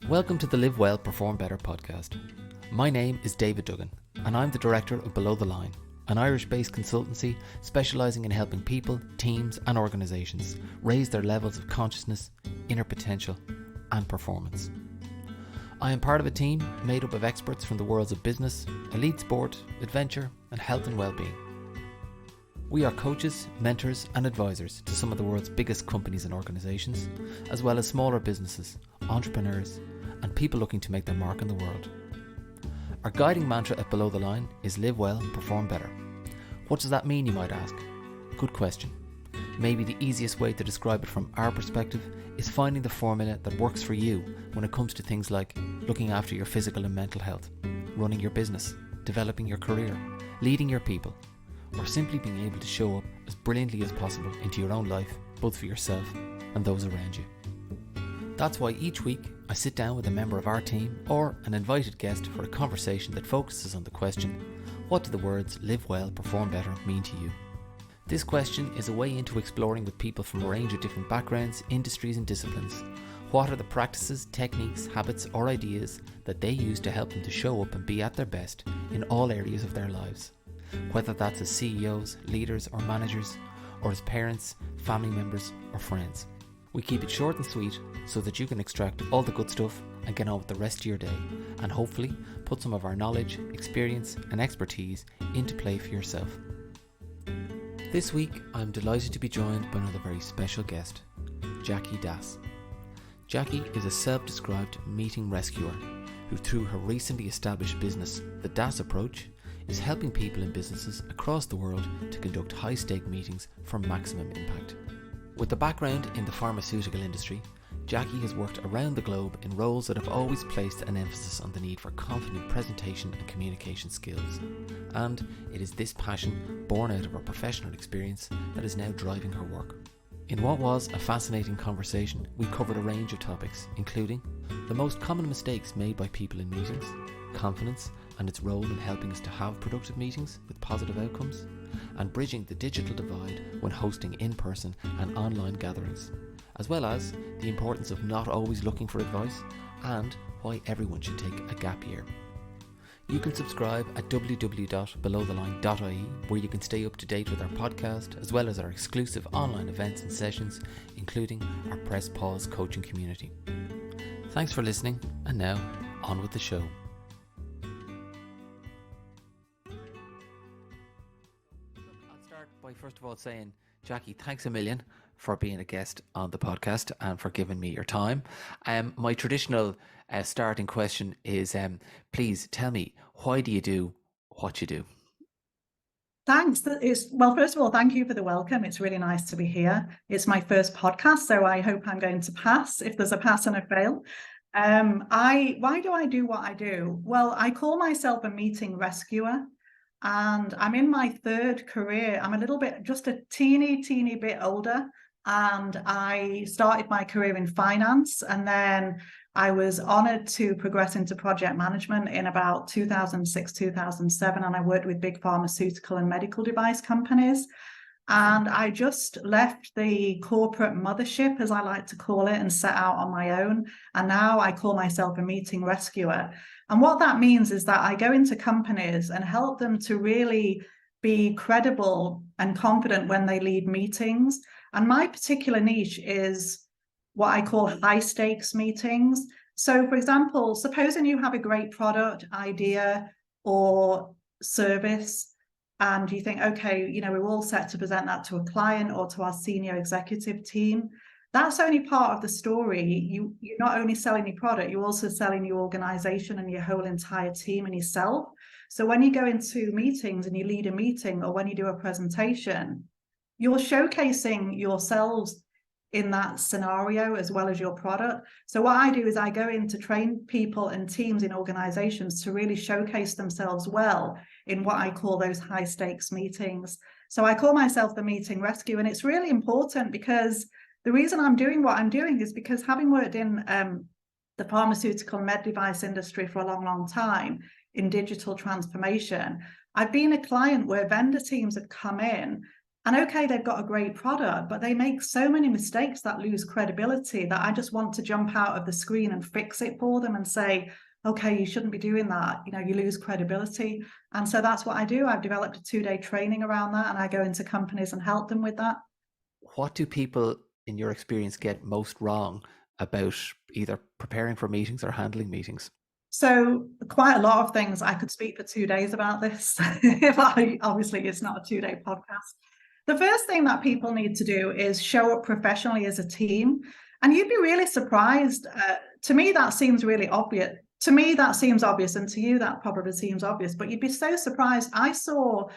Welcome to the Live Well, Perform Better podcast. My name is David Duggan and I'm the director of Below the Line, an Irish-based consultancy specialising in helping people, teams and organisations raise their levels of consciousness, inner potential and performance. I am part of a team made up of experts from the worlds of business, elite sport, adventure and health and well-being. We are coaches, mentors and advisors to some of the world's biggest companies and organisations, as well as smaller businesses, entrepreneurs and people looking to make their mark in the world. Our guiding mantra at Below the Line is live well, perform better. What does that mean, you might ask? Good question. Maybe the easiest way to describe it from our perspective is finding the formula that works for you when it comes to things like looking after your physical and mental health, running your business, developing your career, leading your people, or simply being able to show up as brilliantly as possible into your own life, both for yourself and those around you. That's why each week I sit down with a member of our team or an invited guest for a conversation that focuses on the question, what do the words live well, perform better mean to you? This question is a way into exploring with people from a range of different backgrounds, industries and disciplines. What are the practices, techniques, habits or ideas that they use to help them to show up and be at their best in all areas of their lives? Whether that's as CEOs, leaders or managers, or as parents, family members or friends. We keep it short and sweet so that you can extract all the good stuff and get on with the rest of your day and hopefully put some of our knowledge, experience and expertise into play for yourself. This week I'm delighted to be joined by another very special guest, Jackie Das. Jackie is a self-described meeting rescuer who, through her recently established business, The Das Approach, is helping people in businesses across the world to conduct high-stake meetings for maximum impact. With a background in the pharmaceutical industry, Jackie has worked around the globe in roles that have always placed an emphasis on the need for confident presentation and communication skills. And it is this passion, born out of her professional experience, that is now driving her work. In what was a fascinating conversation, we covered a range of topics, including the most common mistakes made by people in meetings, confidence and its role in helping us to have productive meetings with positive outcomes, and bridging the digital divide when hosting in-person and online gatherings, as well as the importance of not always looking for advice and why everyone should take a gap year. You can subscribe at www.belowtheline.ie, where you can stay up to date with our podcast as well as our exclusive online events and sessions, including our Press Pause coaching community. Thanks for listening, and now on with the show. By first of all saying, Jackie, thanks a million for being a guest on the podcast and for giving me your time. My traditional starting question is, please tell me, why do you do what you do? Thanks. Well, first of all, thank you for the welcome. It's really nice to be here. It's my first podcast, so I hope I'm going to pass, if there's a pass and a fail. Why do I do what I do? Well, I call myself a meeting rescuer. And I'm in my third career. I'm just a teeny bit older. And I started my career in finance. And then I was honored to progress into project management in about 2006, 2007. And I worked with big pharmaceutical and medical device companies. And I just left the corporate mothership, as I like to call it, and set out on my own. And now I call myself a meeting rescuer. And what that means is that I go into companies and help them to really be credible and confident when they lead meetings. And my particular niche is what I call high stakes meetings. So for example, supposing you have a great product idea or service, and you think, okay, we're all set to present that to a client or to our senior executive team. That's only part of the story. You're not only selling your product, you're also selling your organization and your whole entire team and yourself. So when you go into meetings and you lead a meeting, or when you do a presentation, you're showcasing yourselves in that scenario as well as your product. So what I do is I go in to train people and teams in organizations to really showcase themselves well in what I call those high stakes meetings. So I call myself the meeting rescue, and it's really important because the reason I'm doing what I'm doing is because, having worked in the pharmaceutical med device industry for a long time in digital transformation, I've been a client where vendor teams have come in And okay, they've got a great product, but they make so many mistakes that lose credibility that I just want to jump out of the screen and fix it for them and say, okay, you shouldn't be doing that. You know, you lose credibility. And so that's what I do. I've developed a 2-day training around that, and I go into companies and help them with that. What do people, in your experience, get most wrong about either preparing for meetings or handling meetings? So quite a lot of things. I could speak for 2 days about this. Obviously, it's not a 2-day podcast. The first thing that people need to do is show up professionally as a team. And you'd be really surprised. To me, that seems really obvious. To me, that seems obvious. And to you, that probably seems obvious. But you'd be so surprised. I saw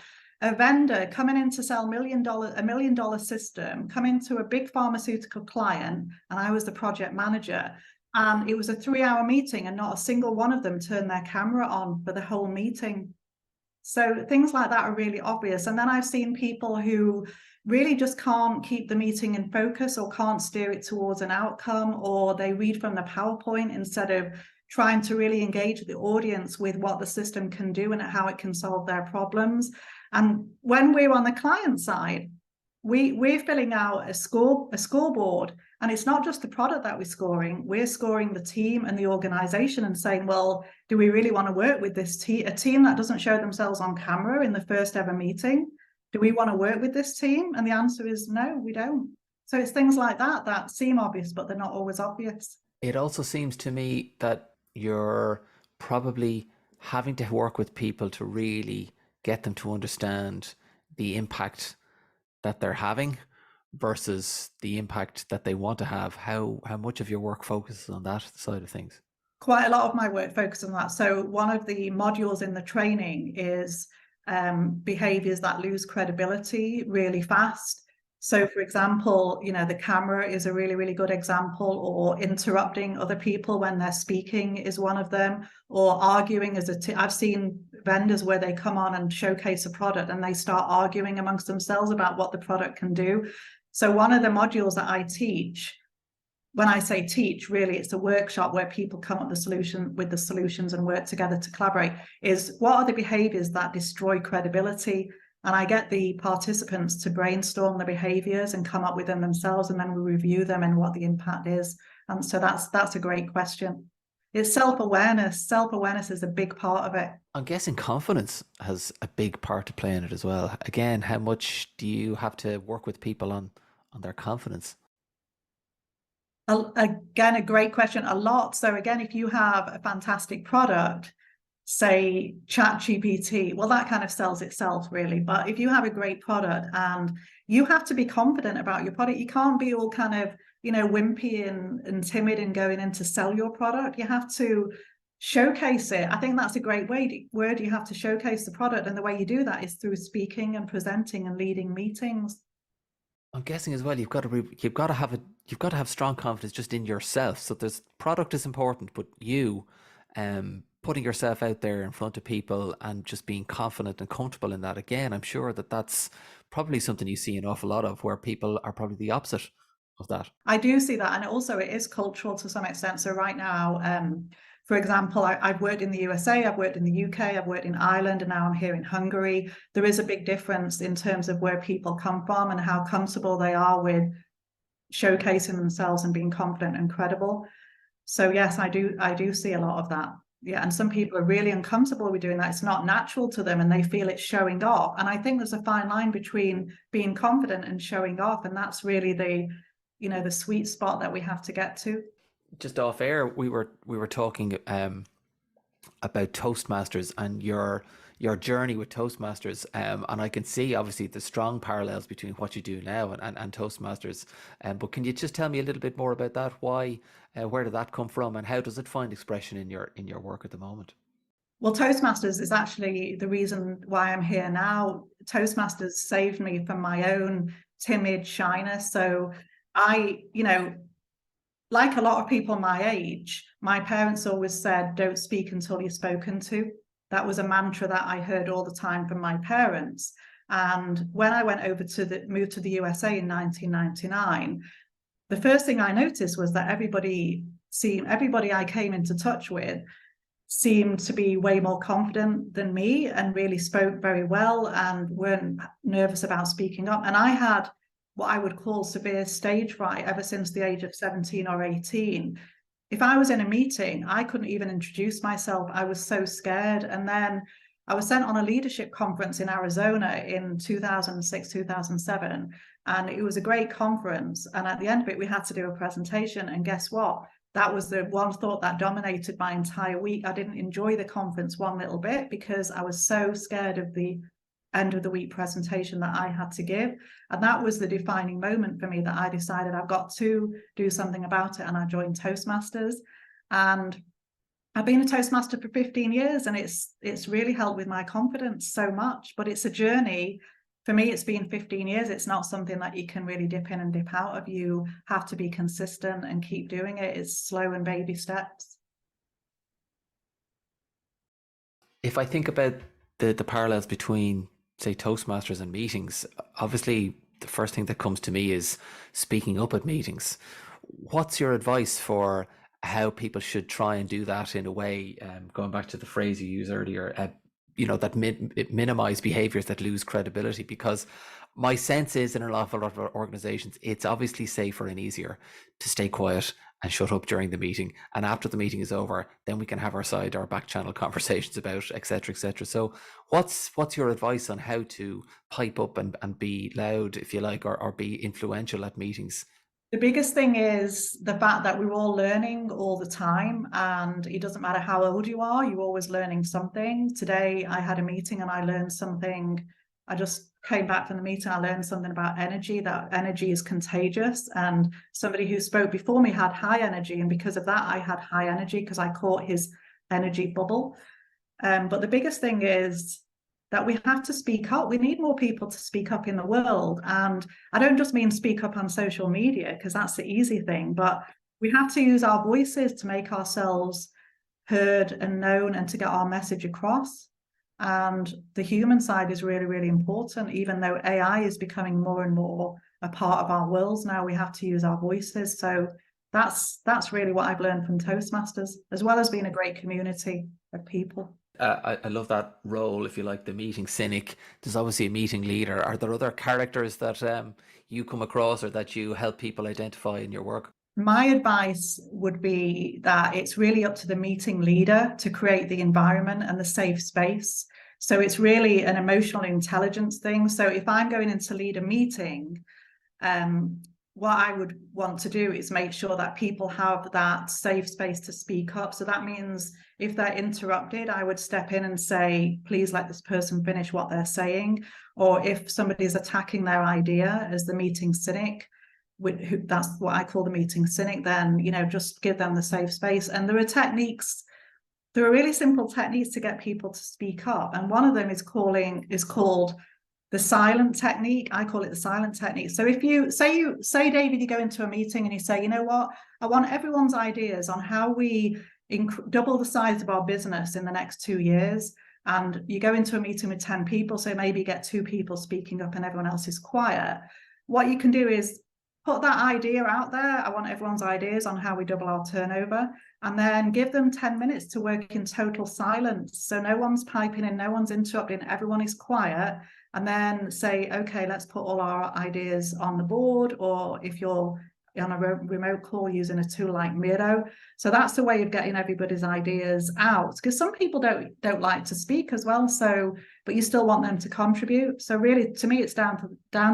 a vendor coming in to sell a $1 million system, coming to a big pharmaceutical client, and I was the project manager. And it was a 3-hour meeting, and not a single one of them turned their camera on for the whole meeting. So things like that are really obvious. And then I've seen people who really just can't keep the meeting in focus or can't steer it towards an outcome, or they read from the PowerPoint instead of trying to really engage the audience with what the system can do and how it can solve their problems. And when we're on the client side, we're filling out a scoreboard, and it's not just the product that we're scoring the team and the organization and saying, well, do we really want to work with this team, a team that doesn't show themselves on camera in the first ever meeting? Do we want to work with this team? And the answer is no, we don't. So it's things like that that seem obvious, but they're not always obvious. It also seems to me that you're probably having to work with people to really get them to understand the impact that they're having versus the impact that they want to have. How much of your work focuses on that side of things? Quite a lot of my work focuses on that. So one of the modules in the training is behaviors that lose credibility really fast. So for example, you know, the camera is a really, really good example, or interrupting other people when they're speaking is one of them, or arguing as a team. I've seen vendors where they come on and showcase a product and they start arguing amongst themselves about what the product can do. So one of the modules that I teach, when I say teach, really it's a workshop where people come up with the solutions and work together to collaborate, is what are the behaviors that destroy credibility? And I get the participants to brainstorm the behaviors and come up with them themselves, and then we review them and what the impact is. And so that's a great question. It's self-awareness. Self-awareness is a big part of it. I'm guessing confidence has a big part to play in it as well. Again, how much do you have to work with people on their confidence? Again, a great question. A lot. So again, if you have a fantastic product, say ChatGPT, well, that kind of sells itself really. But if you have a great product and you have to be confident about your product, you can't be all kind of, you know, wimpy and timid and going in to sell your product. You have to showcase it. I think that's a great word. You have to showcase the product, and the way you do that is through speaking and presenting and leading meetings. I'm guessing as well you've got to have strong confidence just in yourself. So there's product is important, but you putting yourself out there in front of people and just being confident and comfortable in that. Again, I'm sure that that's probably something you see an awful lot of, where people are probably the opposite of that. I do see that, and also it is cultural to some extent. So right now, for example, I've worked in the USA, I've worked in the UK, I've worked in Ireland, and now I'm here in Hungary. There is a big difference in terms of where people come from and how comfortable they are with showcasing themselves and being confident and credible. So yes, I do see a lot of that. Yeah, and some people are really uncomfortable with doing that. It's not natural to them and they feel it's showing off. And I think there's a fine line between being confident and showing off. And that's really the sweet spot that we have to get to. Just off air, we were talking about Toastmasters and your journey with Toastmasters, and I can see obviously the strong parallels between what you do now and Toastmasters. But can you just tell me a little bit more about that? Why, where did that come from, and how does it find expression in your work at the moment? Well, Toastmasters is actually the reason why I'm here now. Toastmasters saved me from my own timid shyness. So like a lot of people my age, my parents always said, don't speak until you're spoken to. That was a mantra that I heard all the time from my parents. And when I moved to the USA in 1999, the first thing I noticed was that everybody I came into touch with seemed to be way more confident than me and really spoke very well and weren't nervous about speaking up. And I had what I would call severe stage fright ever since the age of 17 or 18. If I was in a meeting, I couldn't even introduce myself. I was so scared. And then I was sent on a leadership conference in Arizona in 2006, 2007. And it was a great conference. And at the end of it, we had to do a presentation. And guess what? That was the one thought that dominated my entire week. I didn't enjoy the conference one little bit because I was so scared of the end of the week presentation that I had to give. And that was the defining moment for me, that I decided I've got to do something about it. And I joined Toastmasters, and I've been a Toastmaster for 15 years, and it's really helped with my confidence so much. But it's a journey. For me, it's been 15 years. It's not something that you can really dip in and dip out of. You have to be consistent and keep doing it. It's slow and baby steps. If I think about the parallels between, say, Toastmasters and meetings, obviously the first thing that comes to me is speaking up at meetings. What's your advice for how people should try and do that in a way, going back to the phrase you used earlier, that minimize behaviors that lose credibility? Because my sense is in a lot of organizations, it's obviously safer and easier to stay quiet and shut up during the meeting. And after the meeting is over, then we can have our back channel conversations about, et cetera, et cetera. So what's your advice on how to pipe up and be loud, if you like, or be influential at meetings? The biggest thing is the fact that we're all learning all the time, and it doesn't matter how old you are, you're always learning something. Today, I had a meeting and I learned something. I just came back from the meeting, I learned something about energy, that energy is contagious. And somebody who spoke before me had high energy, and because of that, I had high energy because I caught his energy bubble. But the biggest thing is that we have to speak up. We need more people to speak up in the world. And I don't just mean speak up on social media, because that's the easy thing, but we have to use our voices to make ourselves heard and known and to get our message across. And the human side is really, really important. Even though AI is becoming more and more a part of our worlds now, we have to use our voices. So that's really what I've learned from Toastmasters, as well as being a great community of people. I love that role, if you like, the meeting cynic. There's obviously a meeting leader. Are there other characters that you come across or that you help people identify in your work? My advice would be that it's really up to the meeting leader to create the environment and the safe space. So it's really an emotional intelligence thing. So if I'm going in to lead a meeting, what I would want to do is make sure that people have that safe space to speak up. So that means if they're interrupted, I would step in and say, please let this person finish what they're saying. Or if somebody's attacking their idea as the meeting cynic, that's what I call the meeting cynic, then, just give them the safe space. And there are really simple techniques to get people to speak up. And one of them is called the silent technique. I call it the silent technique. So if you say, David, you go into a meeting and you say, you know what, I want everyone's ideas on how we double the size of our business in the next 2 years. And you go into a meeting with 10 people, so maybe you get 2 people speaking up and everyone else is quiet. What you can do is put that idea out there. I want everyone's ideas on how we double our turnover, and then give them 10 minutes to work in total silence. So no one's piping in, no one's interrupting, everyone is quiet. And then say, okay, let's put all our ideas on the board, or if you're on a remote call using a tool like Miro. So that's the way of getting everybody's ideas out, because some people don't like to speak as well. So, but you still want them to contribute. So really, to me, it's down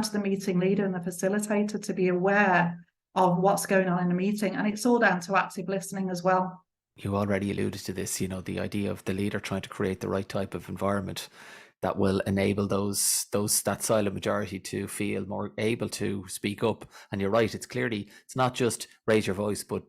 to the meeting leader and the facilitator to be aware of what's going on in a meeting. And it's all down to active listening as well. You already alluded to this, the idea of the leader trying to create the right type of environment that will enable that silent majority to feel more able to speak up. And you're right, it's not just raise your voice, but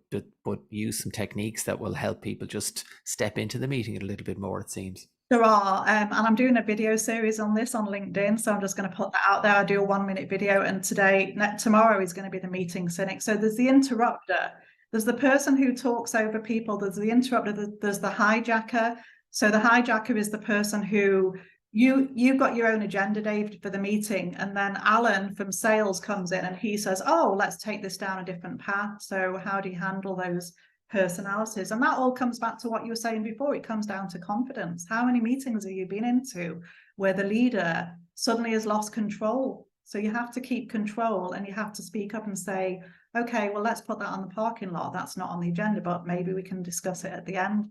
use some techniques that will help people just step into the meeting a little bit more, it seems. There are, and I'm doing a video series on this on LinkedIn, so I'm just going to put that out there. I do a 1-minute video, and tomorrow is going to be the meeting cynic. So there's the interrupter, there's the person who talks over people, there's the interrupter, there's the hijacker. So the hijacker is the person who you've got your own agenda, Dave, for the meeting, and then Alan from sales comes in and he says, oh, let's take this down a different path. So how do you handle those personalities. And that all comes back to what you were saying before. It comes down to confidence. How many meetings have you been into where the leader suddenly has lost control? So you have to keep control, and you have to speak up and say, okay, well, let's put that on the parking lot. That's not on the agenda, but maybe we can discuss it at the end.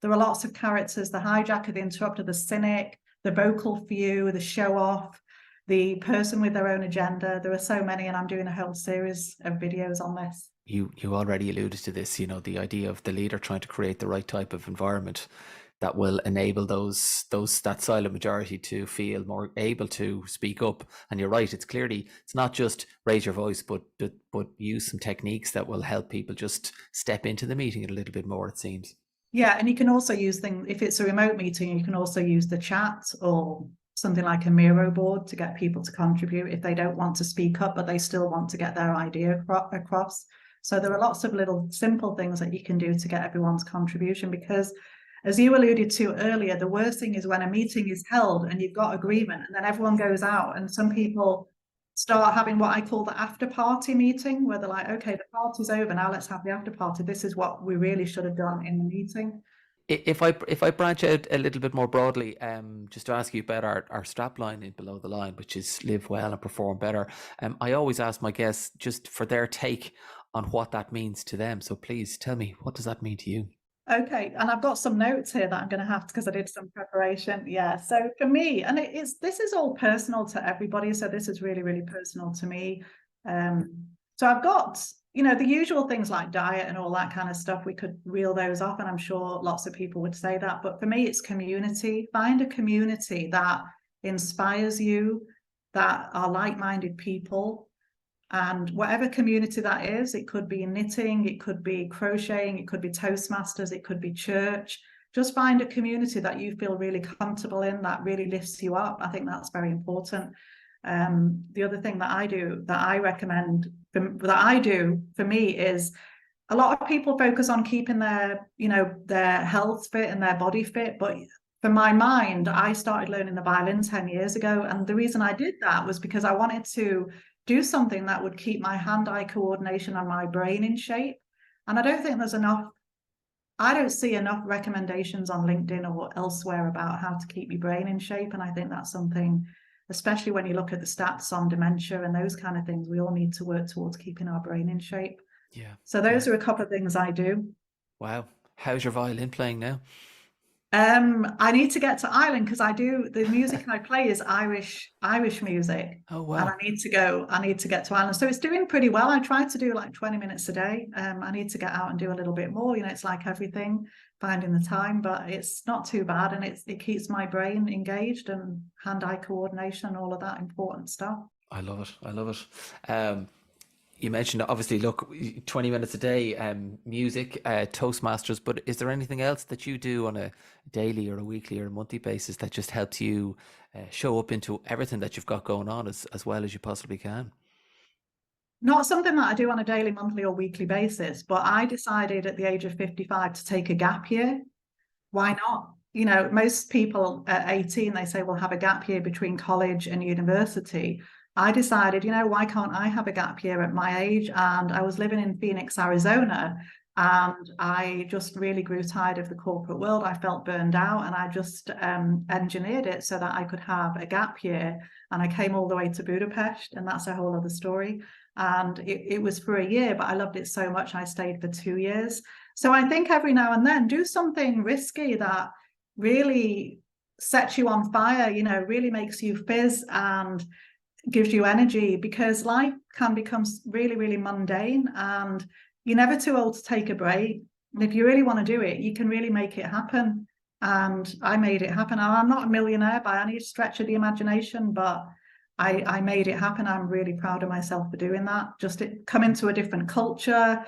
There are lots of characters: the hijacker, the interrupter, the cynic, the vocal few, the show off, the person with their own agenda. There are so many, and I'm doing a whole series of videos on this. You already alluded to this, the idea of the leader trying to create the right type of environment that will enable that silent majority to feel more able to speak up. And you're right, it's not just raise your voice, but use some techniques that will help people just step into the meeting a little bit more, it seems. Yeah, and you can also use things, if it's a remote meeting, you can also use the chat or something like a Miro board to get people to contribute if they don't want to speak up, but they still want to get their idea across. So there are lots of little simple things that you can do to get everyone's contribution, because as you alluded to earlier, the worst thing is when a meeting is held and you've got agreement and then everyone goes out, and some people start having what I call the after party meeting, where they're like, okay, the party's over, now let's have the after party. This is what we really should have done in the meeting. If I branch out a little bit more broadly, just to ask you about our strap line in Below the Line, which is live well and perform better. I always ask my guests just for their take on what that means to them. So please tell me, what does that mean to you? Okay, and I've got some notes here that I'm going to have to, because I did some preparation. Yeah, so for me, and this is all personal to everybody, so this is really, really personal to me. So I've got, the usual things like diet and all that kind of stuff. We could reel those off, and I'm sure lots of people would say that. But for me, it's community. Find a community that inspires you, that are like-minded people. And whatever community that is, it could be knitting, it could be crocheting, it could be Toastmasters, it could be church. Just find a community that you feel really comfortable in, that really lifts you up. I think that's very important. The other thing that I do, that I recommend, that I do for me, is a lot of people focus on keeping their health fit and their body fit. But for my mind, I started learning the violin 10 years ago. And the reason I did that was because I wanted to do something that would keep my hand-eye coordination and my brain in shape. And I don't see enough recommendations on LinkedIn or elsewhere about how to keep your brain in shape. And I think that's something, especially when you look at the stats on dementia and those kind of things, we all need to work towards keeping our brain in shape. Yeah. So those are a couple of things I do. Wow. How's your violin playing now? I need to get to Ireland, because the music I play is Irish music. Oh, wow. And I need to get to Ireland. So it's doing pretty well. I try to do like 20 minutes a day. I need to get out and do a little bit more. It's like everything, finding the time, but it's not too bad. And it keeps my brain engaged, and hand-eye coordination and all of that important stuff. I love it. You mentioned, obviously, look, 20 minutes a day, music, Toastmasters, but is there anything else that you do on a daily or a weekly or a monthly basis that just helps you show up into everything that you've got going on as well as you possibly can? Not something that I do on a daily, monthly, or weekly basis, but I decided at the age of 55 to take a gap year. Why not? Most people at 18, they say, well, have a gap year between college and university. I decided, why can't I have a gap year at my age? And I was living in Phoenix, Arizona, and I just really grew tired of the corporate world. I felt burned out, and I just engineered it so that I could have a gap year. And I came all the way to Budapest, and that's a whole other story. And it was for a year, but I loved it so much, I stayed for 2 years. So I think every now and then, do something risky that really sets you on fire, really makes you fizz and gives you energy, because life can become really, really mundane, and you're never too old to take a break. And if you really want to do it, you can really make it happen. And I made it happen. And I'm not a millionaire by any stretch of the imagination, but I made it happen. I'm really proud of myself for doing that. Just come into a different culture,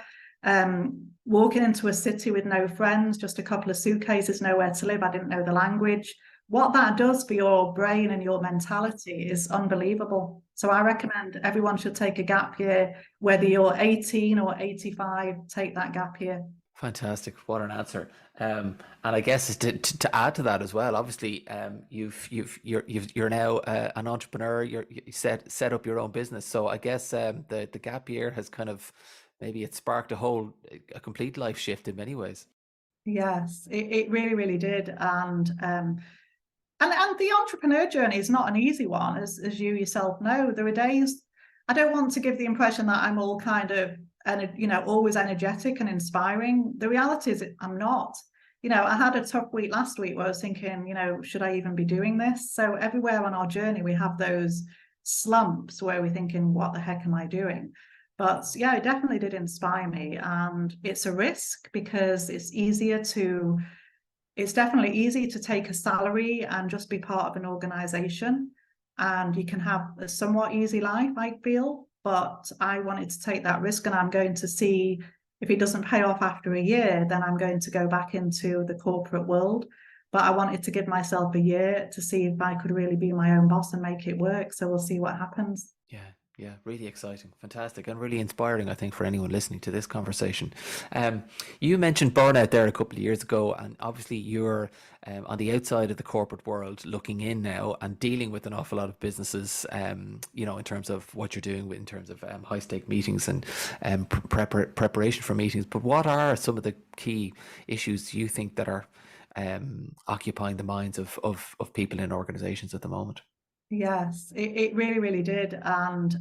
walking into a city with no friends, just a couple of suitcases, nowhere to live. I didn't know the language. What that does for your brain and your mentality is unbelievable. So I recommend everyone should take a gap year, whether you're 18 or 85, take that gap year. Fantastic. What an answer. And I guess to add to that as well, obviously, you're now an entrepreneur. You set up your own business. So I guess the gap year has kind of maybe it sparked a complete life shift in many ways. Yes, it really, really did. And the entrepreneur journey is not an easy one, as you yourself know. There are days, I don't want to give the impression that I'm all kind of, always energetic and inspiring. The reality is I'm not. I had a tough week last week where I was thinking, should I even be doing this? So everywhere on our journey, we have those slumps where we're thinking, what the heck am I doing? But yeah, it definitely did inspire me. And it's a risk because it's definitely easy to take a salary and just be part of an organization, and you can have a somewhat easy life, I feel. But I wanted to take that risk, and I'm going to see if it doesn't pay off after a year, then I'm going to go back into the corporate world. But I wanted to give myself a year to see if I could really be my own boss and make it work. So we'll see what happens. Yeah, really exciting, fantastic, and really inspiring, I think, for anyone listening to this conversation. You mentioned burnout there a couple of years ago, and obviously you're on the outside of the corporate world looking in now and dealing with an awful lot of businesses, in terms of what you're doing in terms of high stake meetings and preparation for meetings. But what are some of the key issues you think that are occupying the minds of people in organizations at the moment? Yes, it really, really did. And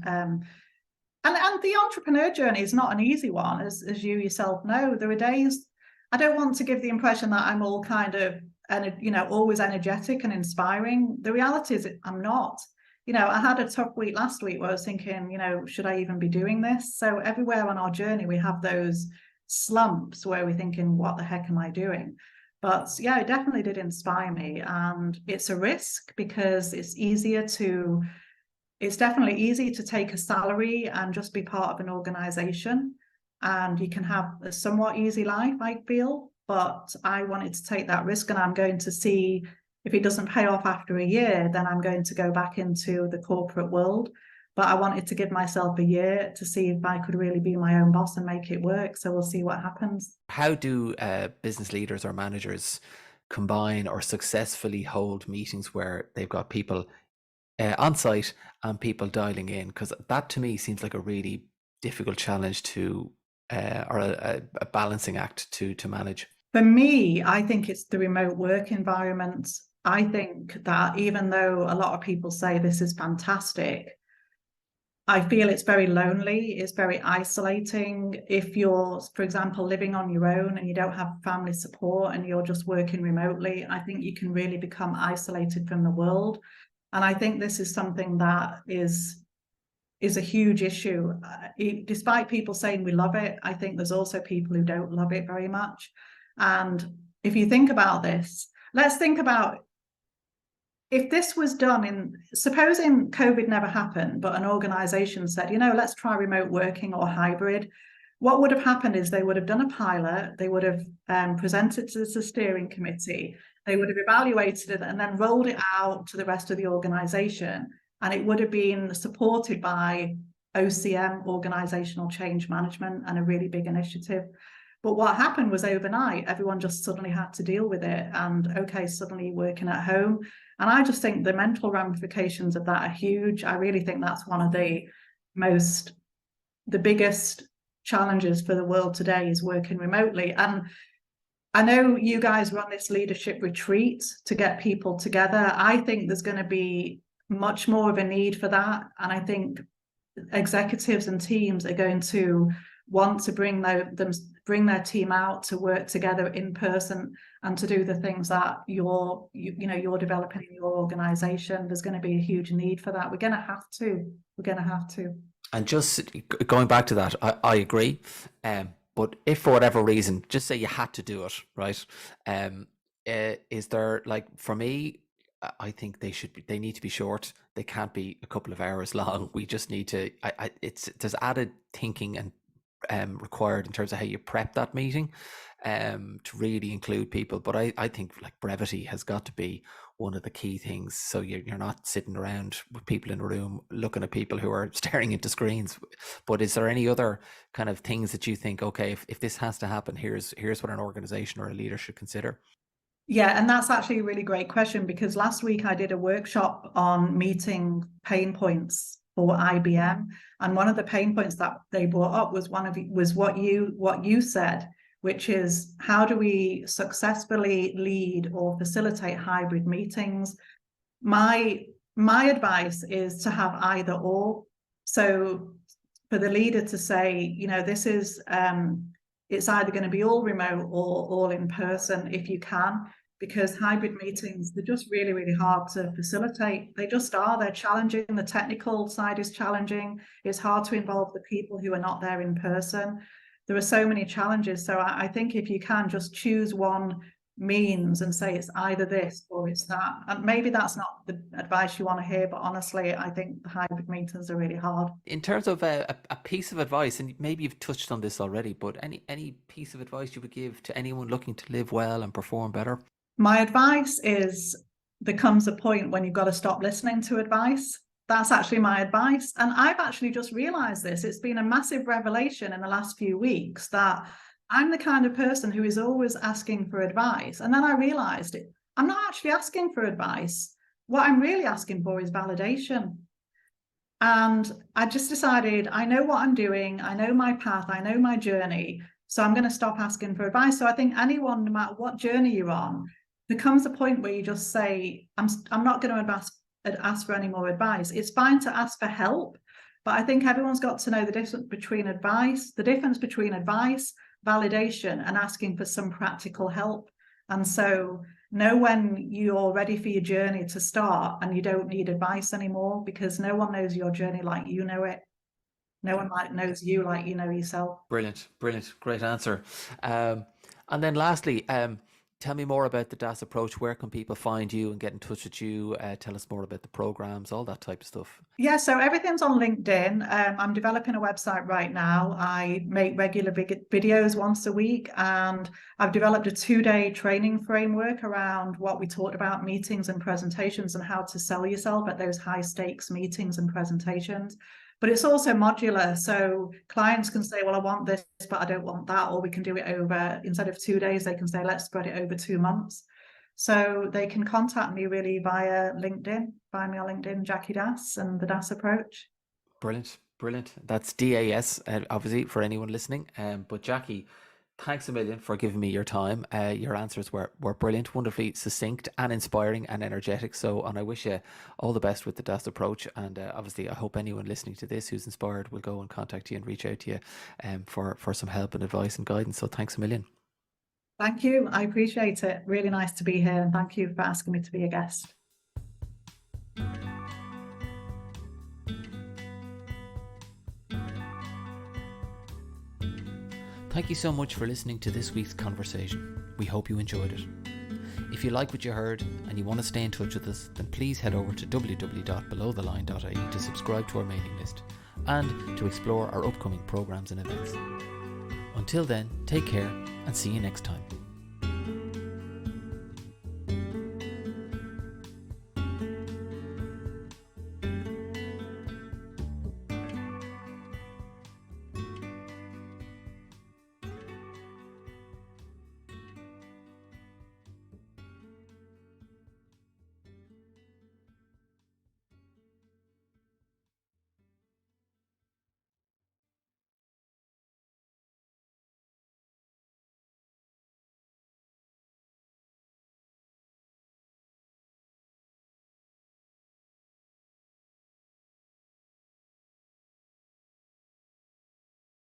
the entrepreneur journey is not an easy one, as you yourself know. There are days, I don't want to give the impression that I'm all kind of, always energetic and inspiring. The reality is I'm not. I had a tough week last week where I was thinking, should I even be doing this? So everywhere on our journey, we have those slumps where we're thinking, what the heck am I doing? But yeah, it definitely did inspire me. And it's a risk because it's definitely easy to take a salary and just be part of an organization, and you can have a somewhat easy life, I feel. But I wanted to take that risk, and I'm going to see if it doesn't pay off after a year, then I'm going to go back into the corporate world. But I wanted to give myself a year to see if I could really be my own boss and make it work. So we'll see what happens. How do business leaders or managers combine or successfully hold meetings where they've got people on site and people dialing in? Because that to me seems like a really difficult challenge to, or a balancing act to manage. For me, I think it's the remote work environment. I think that even though a lot of people say this is fantastic, I feel it's very lonely, it's very isolating. If you're, for example, living on your own and you don't have family support and you're just working remotely, I think you can really become isolated from the world. And I think this is something that is a huge issue. Despite people saying we love it, I think there's also people who don't love it very much. And if you think about this, let's think about if this was done supposing COVID never happened, but an organization said, let's try remote working or hybrid. What would have happened is they would have done a pilot, they would have presented to the steering committee, they would have evaluated it and then rolled it out to the rest of the organization. And it would have been supported by OCM, organizational change management, and a really big initiative. But what happened was overnight, everyone just suddenly had to deal with it. And okay, suddenly working at home. And I just think the mental ramifications of that are huge. I really think that's one of the biggest challenges for the world today is working remotely. And I know you guys run this leadership retreat to get people together. I think there's going to be much more of a need for that. And I think executives and teams are going to want to bring their team out to work together in person and to do the things that you're developing in your organization. There's going to be a huge need for that. We're going to have to. And just going back to that, I agree. But if for whatever reason, just say you had to do it, right? Is there, like, for me, I think they need to be short. They can't be a couple of hours long. We just need to, there's added thinking and required in terms of how you prep that meeting to really include people. But I think like brevity has got to be one of the key things. So you're not sitting around with people in a room looking at people who are staring into screens. But is there any other kind of things that you think, okay, if this has to happen, here's what an organization or a leader should consider? Yeah, and that's actually a really great question, because last week I did a workshop on meeting pain points for IBM. And one of the pain points that they brought up was what you said, which is, how do we successfully lead or facilitate hybrid meetings? My advice is to have either or. So for the leader to say, this is it's either going to be all remote or all in person if you can, because hybrid meetings, they're just really, really hard to facilitate. They just are. They're challenging. The technical side is challenging. It's hard to involve the people who are not there in person. There are so many challenges. So I think if you can just choose one means and say it's either this or it's that, and maybe that's not the advice you want to hear, but honestly, I think the hybrid meetings are really hard. In terms of a piece of advice, and maybe you've touched on this already, but any piece of advice you would give to anyone looking to live well and perform better? My advice is, there comes a point when you've got to stop listening to advice. That's actually my advice. And I've actually just realized this. It's been a massive revelation in the last few weeks that I'm the kind of person who is always asking for advice. And then I realized I'm not actually asking for advice. What I'm really asking for is validation. And I just decided, I know what I'm doing. I know my path. I know my journey. So I'm going to stop asking for advice. So I think anyone, no matter what journey you're on, there comes a point where you just say, I'm not going to ask for any more advice. It's fine to ask for help, but I think everyone's got to know the difference between advice, validation, and asking for some practical help. And so know when you're ready for your journey to start and you don't need advice anymore, because no one knows your journey like you know it. No one knows you like you know yourself. Brilliant. Great answer. And then lastly, tell me more about the DAS approach. Where can people find you and get in touch with you? Tell us more about the programs, all that type of stuff. Yeah, so everything's on LinkedIn. I'm developing a website right now. I make regular videos once a week, and I've developed a 2-day training framework around what we talked about, meetings and presentations, and how to sell yourself at those high stakes meetings and presentations. But it's also modular, so clients can say, well, I want this, but I don't want that, or we can do it over, instead of 2 days, they can say, let's spread it over 2 months. So they can contact me really via LinkedIn. Find me on LinkedIn, Jackie Das, and the DAS approach. Brilliant. That's DAS, obviously, for anyone listening. But Jackie, thanks a million for giving me your time. Your answers were brilliant, wonderfully succinct and inspiring and energetic. And I wish you all the best with the DAS approach. And obviously, I hope anyone listening to this who's inspired will go and contact you and reach out to you for some help and advice and guidance. So thanks a million. Thank you. I appreciate it. Really nice to be here. And thank you for asking me to be a guest. Thank you so much for listening to this week's conversation. We hope you enjoyed it. If you like what you heard and you want to stay in touch with us, then please head over to www.belowtheline.ie to subscribe to our mailing list and to explore our upcoming programs and events. Until then, take care and see you next time.